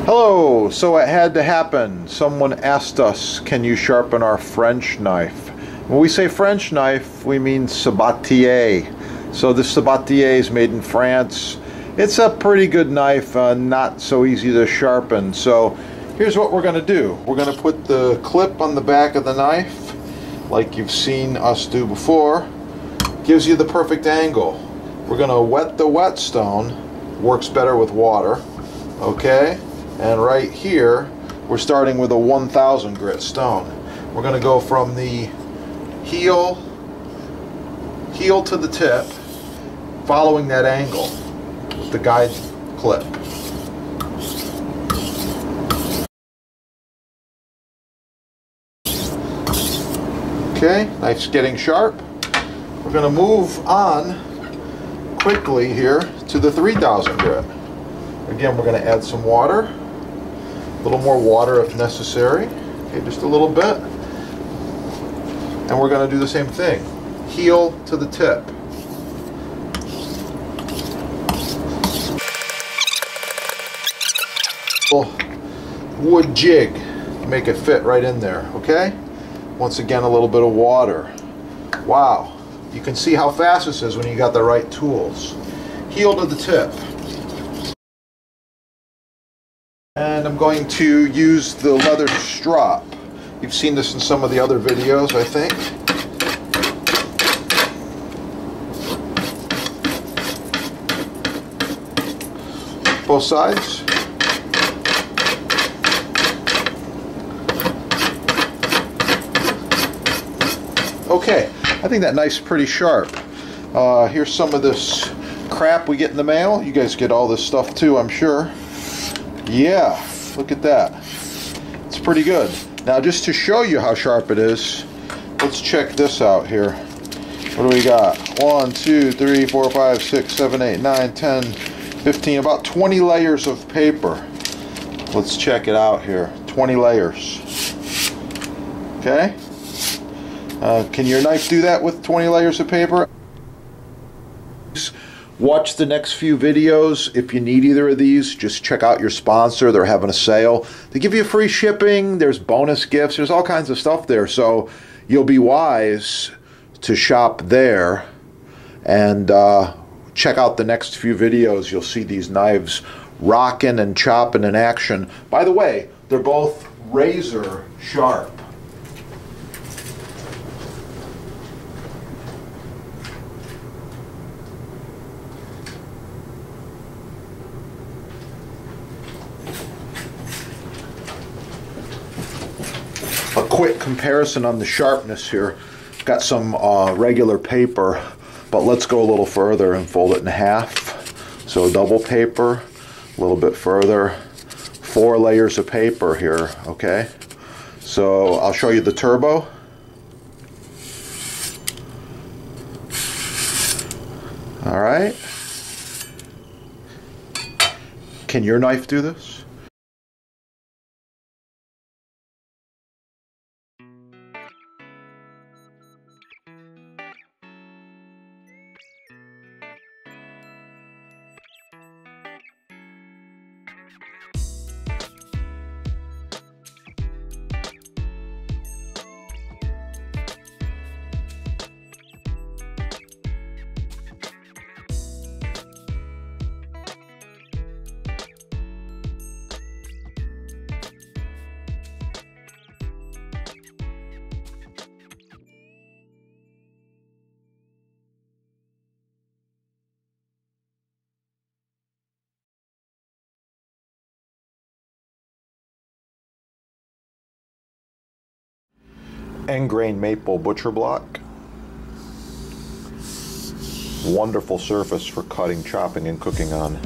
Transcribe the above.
Hello, so it had to happen. Someone asked us, can you sharpen our French knife? When we say French knife, we mean sabatier. So this sabatier is made in France. It's a pretty good knife, not so easy to sharpen. So here's what we're going to do. We're going to put the clip on the back of the knife, like you've seen us do before. Gives you the perfect angle. We're going to wet the whetstone. Works better with water. Okay? And right here, we're starting with a 1000 grit stone. We're going to go from the heel to the tip, following that angle with the guide clip. Okay, knife's getting sharp. We're going to move on quickly here to the 3000 grit. Again, we're going to add some water. A little more water if necessary. Okay, just a little bit. And we're going to do the same thing. Heel to the tip. Wood jig to make it fit right in there, okay? Once again, a little bit of water. Wow, you can see how fast this is when you got the right tools. Heel to the tip. And I'm going to use the leather strap. You've seen this in some of the other videos, I think. Both sides. Okay, I think that knife's pretty sharp. Here's some of this crap we get in the mail. You guys get all this stuff too, I'm sure. Yeah, look at that. It's pretty good. Now, just to show you how sharp it is, let's check this out here. What do we got? 1, 2, 3, 4, 5, 6, 7, 8, 9, 10, 15, about 20 layers of paper. Let's check it out here. 20 layers. Okay? Can your knife do that with 20 layers of paper? Watch the next few videos. If you need either of these, just check out your sponsor. They're having a sale. They give you free shipping. There's bonus gifts. There's all kinds of stuff there. So you'll be wise to shop there and check out the next few videos. You'll see these knives rocking and chopping in action. By the way, they're both razor sharp. A quick comparison on the sharpness here. Got some regular paper, but let's go a little further and fold it in half. So double paper, a little bit further. 4 layers of paper here, okay? So I'll show you the turbo. All right. Can your knife do this? End grain maple butcher block. Wonderful surface for cutting, chopping, and cooking on.